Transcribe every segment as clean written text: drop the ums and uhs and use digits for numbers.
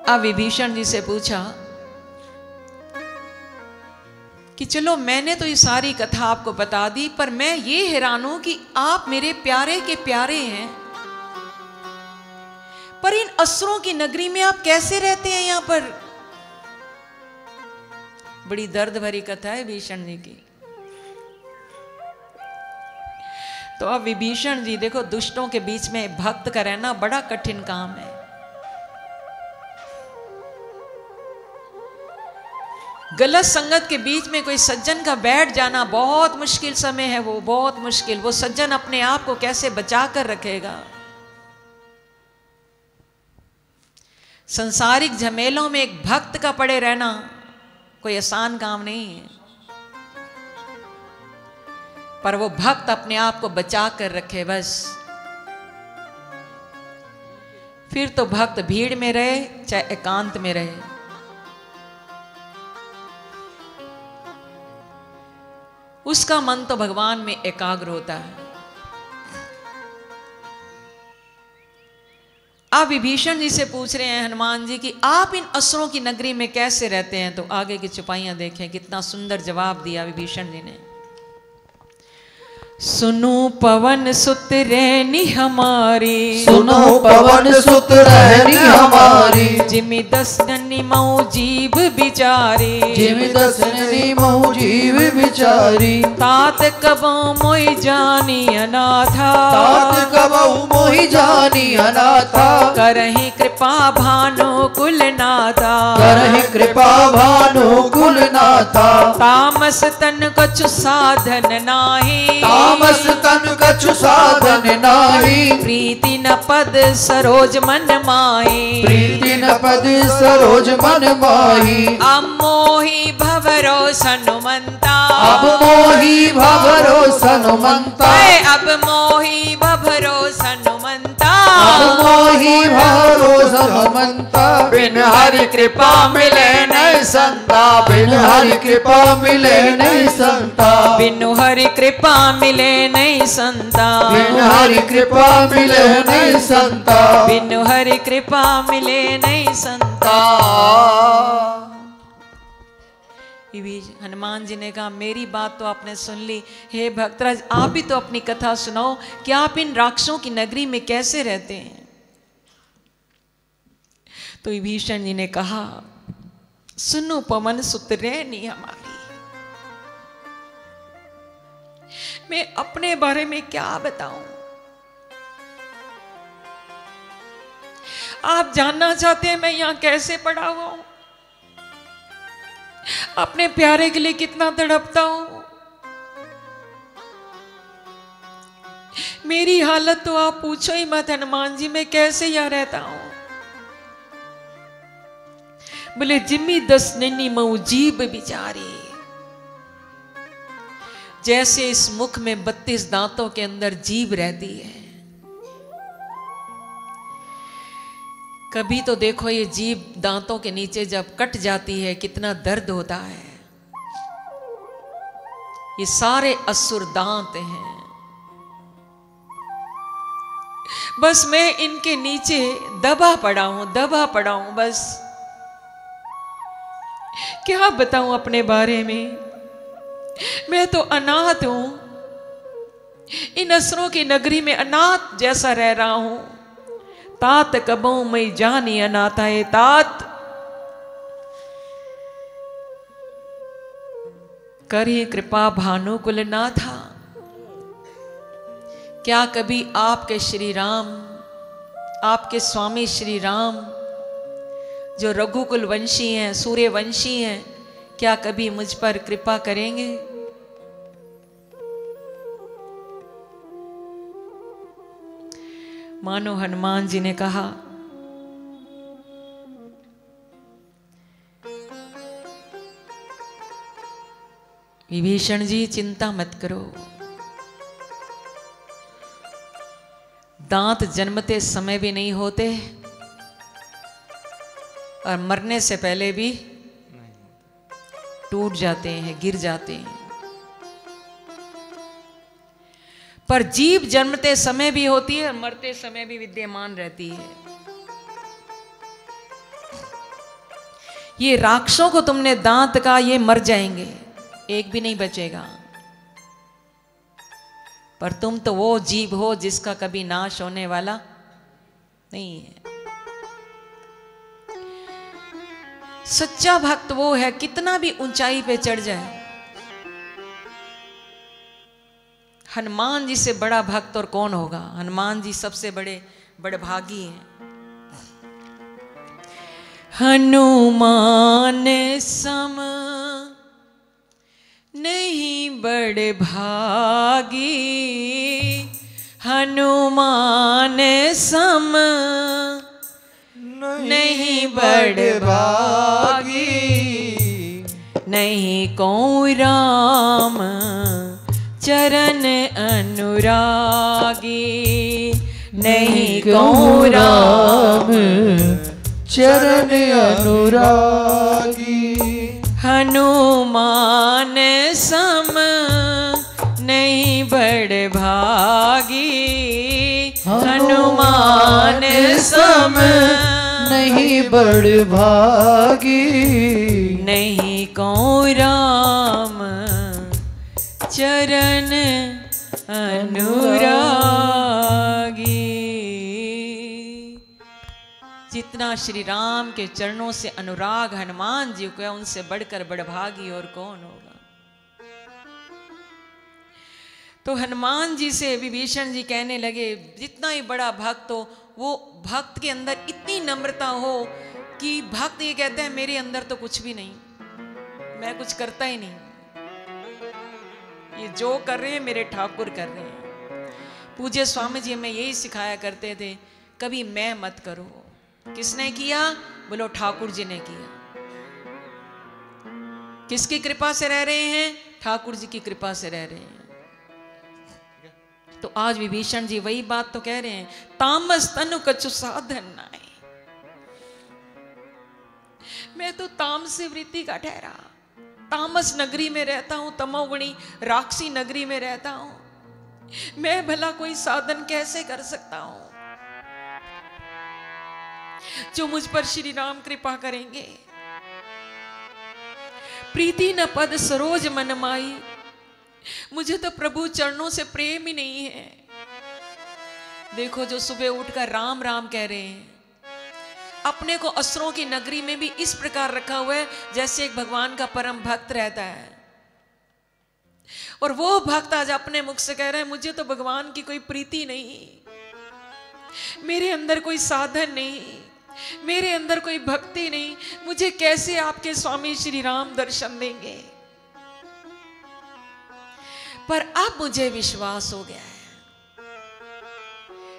अब विभीषण जी से पूछा कि चलो मैंने तो ये सारी कथा आपको बता दी, पर मैं ये हैरान हूं कि आप मेरे प्यारे के प्यारे हैं, पर इन असुरों की नगरी में आप कैसे रहते हैं यहां पर? बड़ी दर्द भरी कथा है विभीषण जी की। तो अब विभीषण जी देखो, दुष्टों के बीच में भक्त का रहना बड़ा कठिन काम है। गलत संगत के बीच में कोई सज्जन का बैठ जाना बहुत मुश्किल समय है, वो बहुत मुश्किल। वो सज्जन अपने आप को कैसे बचा कर रखेगा? संसारिक झमेलों में एक भक्त का पड़े रहना कोई आसान काम नहीं है, पर वो भक्त अपने आप को बचा कर रखे बस। फिर तो भक्त भीड़ में रहे चाहे एकांत में रहे, उसका मन तो भगवान में एकाग्र होता है। आप विभीषण जी से पूछ रहे हैं हनुमान जी कि आप इन असुरों की नगरी में कैसे रहते हैं? तो आगे की चौपाइयां देखें, कितना सुंदर जवाब दिया विभीषण जी ने। सुनो पवन सुत रैनी हमारी, सुनो पवन सुत रहनी हमारी, जिमि दसनी मऊ जीव बिचारी, जिमि दसनी मऊ जीव बिचारी, तात कबो मोहि जानी अनाथा, तात कबहु मोहि जानी अनाथा, करहि कृपा भानु कुलनाथा, करहि कृपा भानु कुलनाथा, तामस तन कछु साधन नाही, तामस तन कछु साधन नाही, प्रीति न पद सरोज मन माही, प्रीति न पद सरोज मन माही, अब मोहि भवरो सनुमंता, अब मोहि भवरो सनुमंता, अब मोहि भवरो सनुमंता, अब मोहि भवरो सनुमंता, बिन हरि कृपा मिले नहीं संता, बिन हरि कृपा मिले नहीं संता, बिनु हरि कृपा मिले नहीं संता, बिन हरि कृपा मिले नहीं संता, बिनु हरि कृपा मिले नहीं संता। हनुमान जी ने कहा मेरी बात तो आपने सुन ली, हे भक्तराज आप भी तो अपनी कथा सुनाओ कि आप इन राक्षसों की नगरी में कैसे रहते हैं? तो विभीषण जी ने कहा सुनो पवन सुत रैनी हमारी, मैं अपने बारे में क्या बताऊं? आप जानना चाहते हैं मैं यहां कैसे पड़ा हुआ हूं, अपने प्यारे के लिए कितना तड़पता हूं। मेरी हालत तो आप पूछो ही मत हनुमान जी, मैं कैसे यहां रहता हूं। बोले जिम्मी दसनी मऊ जीभ बिचारी, जैसे इस मुख में 32 दांतों के अंदर जीभ रहती है। कभी तो देखो ये जीभ दांतों के नीचे जब कट जाती है कितना दर्द होता है। ये सारे असुर दांत हैं, बस मैं इनके नीचे दबा पड़ा हूं बस। क्या बताऊं अपने बारे में, मैं तो अनाथ हूं, इन असुरों की नगरी में अनाथ जैसा रह रहा हूं। तात कबो मैं जानी अनाथ है, तात करी कृपा भानु कुलनाथा। क्या कभी आपके श्री राम, आपके स्वामी श्री राम जो रघुकुल वंशी हैं, सूर्यवंशी हैं, क्या कभी मुझ पर कृपा करेंगे? मानो हनुमान जी ने कहा विभीषण जी चिंता मत करो, दांत जन्मते समय भी नहीं होते और मरने से पहले भी टूट जाते हैं, गिर जाते हैं। पर जीभ जन्मते समय भी होती है और मरते समय भी विद्यमान रहती है। ये राक्षसों को तुमने दांत का, ये मर जाएंगे, एक भी नहीं बचेगा। पर तुम तो वो जीव हो जिसका कभी नाश होने वाला नहीं है। सच्चा भक्त वो है, कितना भी ऊंचाई पे चढ़ जाए। हनुमान जी से बड़ा भक्त और कौन होगा? हनुमान जी सबसे बड़े बड़भागी हैं। हनुमान सम नहीं बड़े भागी, हनुमान सम नहीं बड़े भागी, नहीं को राम चरण अनुरागी, नहीं को राम चरण अनुरागी। हनुमान सम नहीं बड़ भागी, हनुमान सम नहीं बड़ भागी, नहीं को राम चरण अनुरागी। जितना श्री राम के चरणों से अनुराग हनुमान जी को है, उनसे बढ़कर बड़भागी और कौन होगा। तो हनुमान जी से विभीषण जी कहने लगे, जितना ही बड़ा भक्त हो, वो भक्त के अंदर इतनी नम्रता हो कि भक्त ये कहते हैं मेरे अंदर तो कुछ भी नहीं, मैं कुछ करता ही नहीं, ये जो कर रहे हैं मेरे ठाकुर कर रहे हैं। पूज्य स्वामी जी हमें यही सिखाया करते थे, कभी मैं मत करो। किसने किया? बोलो ठाकुर जी ने किया। किसकी कृपा से रह रहे हैं? ठाकुर जी की कृपा से रह रहे हैं। तो आज विभीषण जी वही बात तो कह रहे हैं, तामस तनु कछु साधन नाय। मैं तो तामस वृत्ति का ठहरा, तामस नगरी में रहता हूं, तमोगुणी राक्षसी नगरी में रहता हूं, मैं भला कोई साधन कैसे कर सकता हूं जो मुझ पर श्री राम कृपा करेंगे। प्रीति न पद सरोज मन माई, मुझे तो प्रभु चरणों से प्रेम ही नहीं है। देखो जो सुबह उठकर राम राम कह रहे हैं, अपने को असुरों की नगरी में भी इस प्रकार रखा हुआ है जैसे एक भगवान का परम भक्त रहता है। और वो भक्त आज अपने मुख से कह रहे हैं, मुझे तो भगवान की कोई प्रीति नहीं, मेरे अंदर कोई साधन नहीं, मेरे अंदर कोई भक्ति नहीं, मुझे कैसे आपके स्वामी श्री राम दर्शन देंगे। पर अब मुझे विश्वास हो गया है,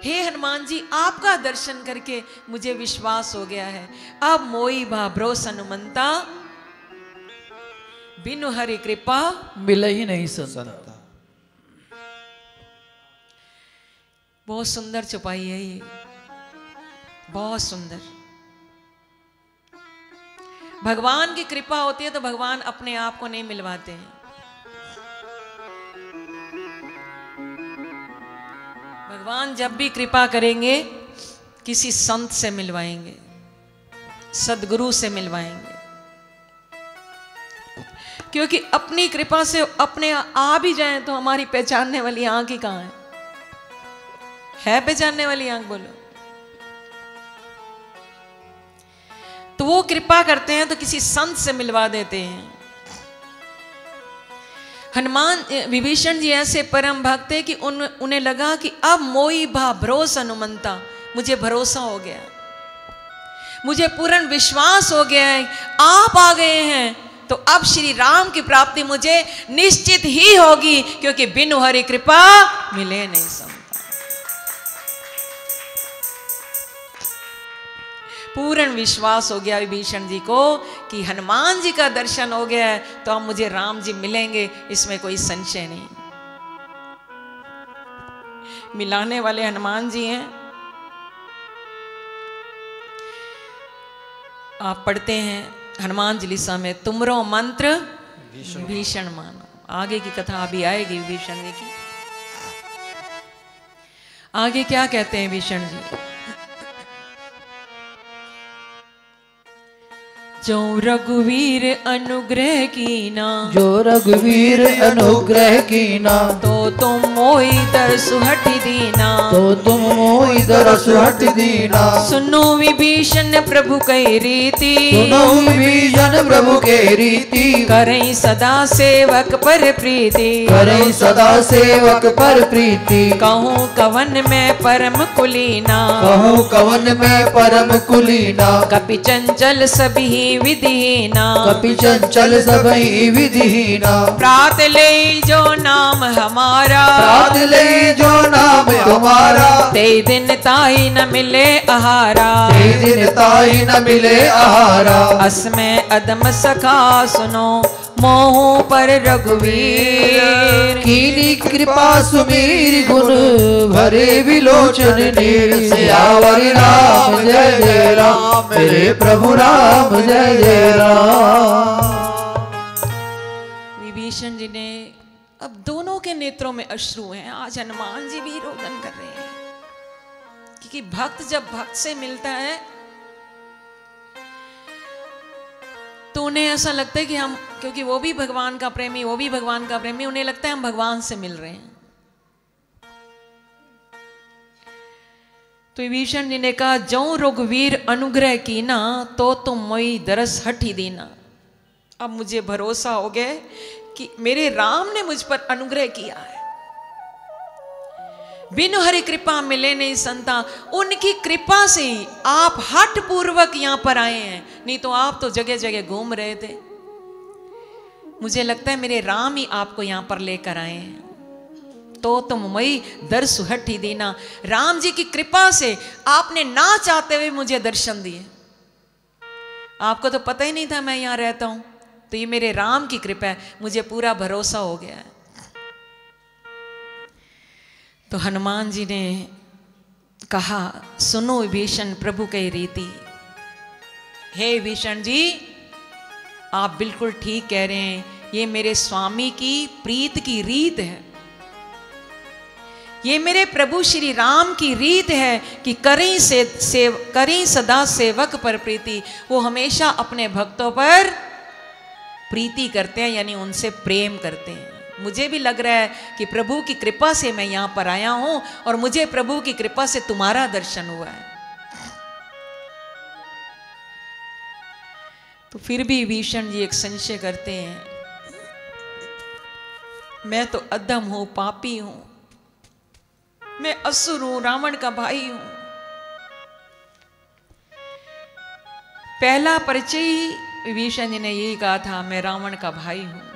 हे हनुमान जी आपका दर्शन करके मुझे विश्वास हो गया है। अब मोई भरोस हनुमंता, बिनु हरि कृपा मिल ही नहीं संता। बहुत सुंदर चौपाई है ये, बहुत सुंदर। भगवान की कृपा होती है तो भगवान अपने आप को नहीं मिलवाते हैं। भगवान जब भी कृपा करेंगे किसी संत से मिलवाएंगे, सदगुरु से मिलवाएंगे, क्योंकि अपनी कृपा से अपने आ भी जाए तो हमारी पहचानने वाली आंख ही कहां है पहचानने वाली आंख? बोलो। तो वो कृपा करते हैं तो किसी संत से मिलवा देते हैं। हनुमान विभीषण जी ऐसे परम भक्त है कि उन्हें लगा कि अब मोई भरोस हनुमंता, मुझे भरोसा हो गया, मुझे पूर्ण विश्वास हो गया है, आप आ गए हैं तो अब श्री राम की प्राप्ति मुझे निश्चित ही होगी, क्योंकि बिनु हरि कृपा मिले नहीं संता। पूर्ण विश्वास हो गया विभीषण जी को कि हनुमान जी का दर्शन हो गया है तो अब मुझे राम जी मिलेंगे, इसमें कोई संशय नहीं। मिलाने वाले हनुमान जी हैं। आप पढ़ते हैं हनुमान चालीसा में, तुमरो मंत्र भीषण मानो। आगे की कथा अभी आएगी विभीषण जी की। आगे क्या कहते हैं विभीषण जी? जो रघुवीर अनुग्रह कीना, जो रघुवीर अनुग्रह कीना, तो तुम मोहि दरसु हट दीना, तो तुम मोहि दरसु हट दीना। सुनो विभीषण प्रभु कई रीति, सुनो विभीषण प्रभु के रीति, करई सदा सेवक पर प्रीति, करई सदा सेवक पर प्रीति। कहूँ कवन में परम कुलीना, कहूँ कवन में परम कुलीना, कपि चंचल सभी विधिहीना, कपि चंचल सबहि विधिहीना। प्रात ले जो नाम हमारा, प्रात ले जो नाम हमारा, ते दिन ताई न मिले आहारा, ते दिन ताई न मिले आहारा। असमय अदम सखा सुनो मोह पर रघुवीर, कीनी कृपा सुमीर गुण भरे विलोचन नीर। सियावर राम जय जय राम, मेरे प्रभु राम जय जय राम। विभीषण जी ने, अब दोनों के नेत्रों में अश्रु हैं। आज हनुमान जी भी रोदन कर रहे हैं, क्योंकि भक्त जब भक्त से मिलता है तो उन्हें ऐसा लगता है कि हम, क्योंकि वो भी भगवान का प्रेमी, वो भी भगवान का प्रेमी, उन्हें लगता है हम भगवान से मिल रहे हैं। तो विभीषण जी ने कहा, जो रघुवीर अनुग्रह कीना, तो तुम मोहि दरस हटि दीना। अब मुझे भरोसा हो गया कि मेरे राम ने मुझ पर अनुग्रह किया है। बिनु हरि कृपा मिले नहीं संता, उनकी कृपा से ही आप हठ पूर्वक यहां पर आए हैं, नहीं तो आप तो जगह जगह घूम रहे थे। मुझे लगता है मेरे राम ही आपको यहां पर लेकर आए हैं। तो तुम मोहि दरसु हटि दीना, राम जी की कृपा से आपने ना चाहते हुए मुझे दर्शन दिए। आपको तो पता ही नहीं था मैं यहां रहता हूं, तो ये मेरे राम की कृपा है, मुझे पूरा भरोसा हो गया है। तो हनुमान जी ने कहा, सुनो विभीषण प्रभु की रीति। हे विभीषण जी, आप बिल्कुल ठीक कह रहे हैं, ये मेरे स्वामी की प्रीत की रीत है, ये मेरे प्रभु श्री राम की रीत है कि करें सदा सेवक पर प्रीति। वो हमेशा अपने भक्तों पर प्रीति करते हैं, यानी उनसे प्रेम करते हैं। मुझे भी लग रहा है कि प्रभु की कृपा से मैं यहां पर आया हूं, और मुझे प्रभु की कृपा से तुम्हारा दर्शन हुआ है। तो फिर भी विभीषण जी एक संशय करते हैं, मैं तो अधम हूं, पापी हूं, मैं असुर हूं, रावण का भाई हूं। पहला परिचय ही विभीषण जी ने यही कहा था, मैं रावण का भाई हूं।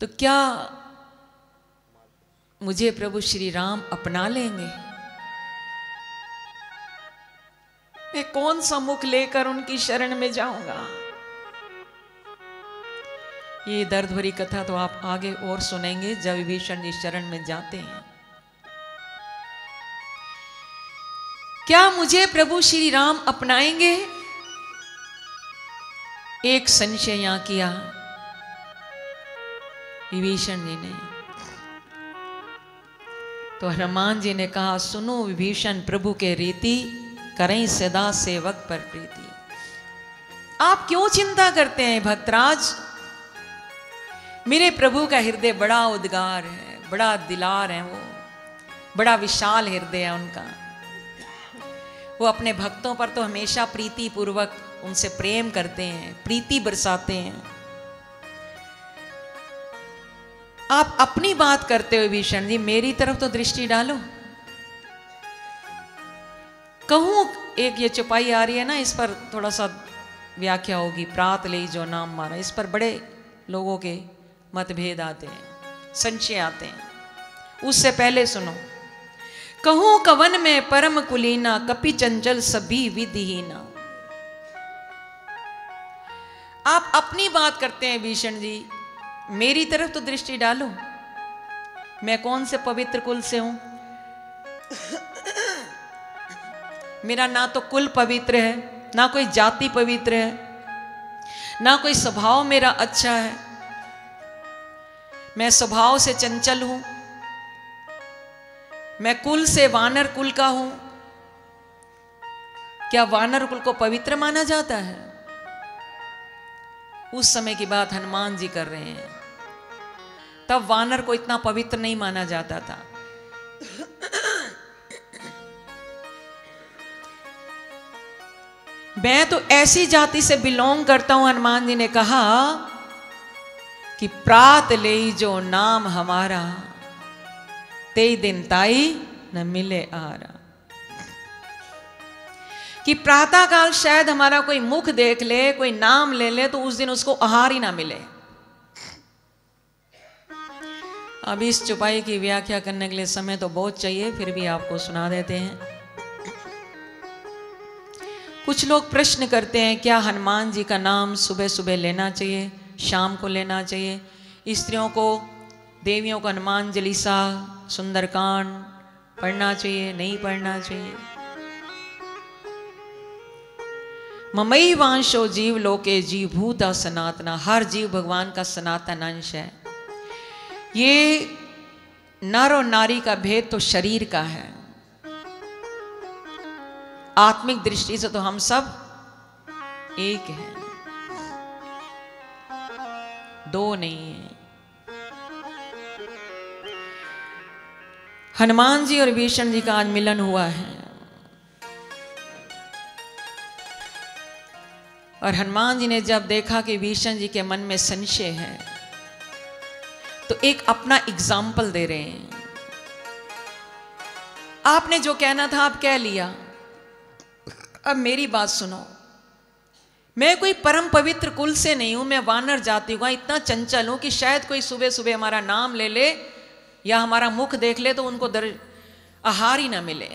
तो क्या मुझे प्रभु श्री राम अपना लेंगे? मैं कौन सा मुख लेकर उनकी शरण में जाऊंगा? ये दर्द भरी कथा तो आप आगे और सुनेंगे जब विभीषण जी शरण में जाते हैं। क्या मुझे प्रभु श्री राम अपनाएंगे? एक संशय यहां किया विभीषण जी ने। तो हनुमान जी ने कहा, सुनो विभीषण प्रभु के रीति, करें सदा सेवक पर प्रीति। आप क्यों चिंता करते हैं भक्तराज? मेरे प्रभु का हृदय बड़ा उद्गार है, बड़ा दिलार है, वो बड़ा विशाल हृदय है उनका। वो अपने भक्तों पर तो हमेशा प्रीति पूर्वक उनसे प्रेम करते हैं, प्रीति बरसाते हैं। आप अपनी बात करते हुए विभीषण जी मेरी तरफ तो दृष्टि डालो। कहूं एक ये चौपाई आ रही है ना, इस पर थोड़ा सा व्याख्या होगी। प्रात ले जो नाम मारा, इस पर बड़े लोगों के मतभेद आते हैं, संशय आते हैं। उससे पहले सुनो, कहूं कवन में परम कुलीना, कपि चंचल सभी विधिहीना। आप अपनी बात करते हैं विभीषण जी, मेरी तरफ तो दृष्टि डालो। मैं कौन से पवित्र कुल से हूं? मेरा ना तो कुल पवित्र है, ना कोई जाति पवित्र है, ना कोई स्वभाव मेरा अच्छा है। मैं स्वभाव से चंचल हूं, मैं कुल से वानर कुल का हूं। क्या वानर कुल को पवित्र माना जाता है? उस समय की बात हनुमान जी कर रहे हैं। तब वानर को इतना पवित्र नहीं माना जाता था। मैं तो ऐसी जाति से बिलोंग करता हूं, हनुमान जी ने कहा कि प्रात ले जो नाम हमारा, ते दिन ताई न मिले आरा। कि प्रातः काल शायद हमारा कोई मुख देख ले, कोई नाम ले ले, तो उस दिन उसको आहार ही ना मिले। अब इस चौपाई की व्याख्या करने के लिए समय तो बहुत चाहिए, फिर भी आपको सुना देते हैं। कुछ लोग प्रश्न करते हैं क्या हनुमान जी का नाम सुबह सुबह लेना चाहिए, शाम को लेना चाहिए? स्त्रियों को, देवियों को हनुमान चालीसा, सुंदरकांड पढ़ना चाहिए, नहीं पढ़ना चाहिए? ममई वांशो जीव लोके जीव भूता सनातना। हर जीव भगवान का सनातन अंश है। ये नर और नारी का भेद तो शरीर का है, आत्मिक दृष्टि से तो हम सब एक हैं, दो नहीं है। हनुमान जी और विभीषण जी का आज मिलन हुआ है, और हनुमान जी ने जब देखा कि विभीषण जी के मन में संशय है, तो एक अपना एग्जाम्पल दे रहे हैं। आपने जो कहना था आप कह लिया, अब मेरी बात सुनो। मैं कोई परम पवित्र कुल से नहीं हूं, मैं वानर जाति हूं, इतना चंचल हूं कि शायद कोई सुबह सुबह हमारा नाम ले ले या हमारा मुख देख ले तो उनको आहार ही ना मिले।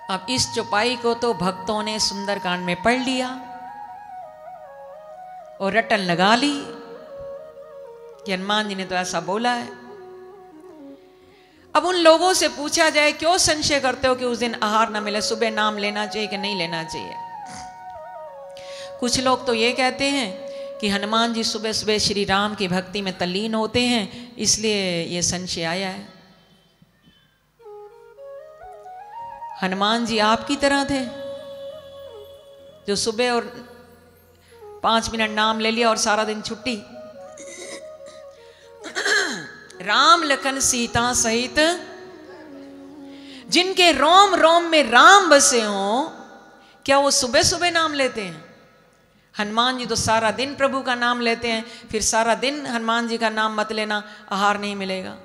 अब इस चौपाई को तो भक्तों ने सुंदरकांड में पढ़ लिया और रटन लगा ली कि हनुमान जी ने तो ऐसा बोला है। अब उन लोगों से पूछा जाए क्यों संशय करते हो कि उस दिन आहार ना मिले, सुबह नाम लेना चाहिए कि नहीं लेना चाहिए? कुछ लोग तो ये कहते हैं कि हनुमान जी सुबह सुबह श्री राम की भक्ति में तल्लीन होते हैं, इसलिए ये संशय आया है। हनुमान जी आपकी तरह थे जो सुबह और 5 मिनट नाम ले लिया और सारा दिन छुट्टी। राम लखन सीता सहित जिनके रोम रोम में राम बसे हों, क्या वो सुबह सुबह नाम लेते हैं? हनुमान जी तो सारा दिन प्रभु का नाम लेते हैं, फिर सारा दिन हनुमान जी का नाम मत लेना, आहार नहीं मिलेगा।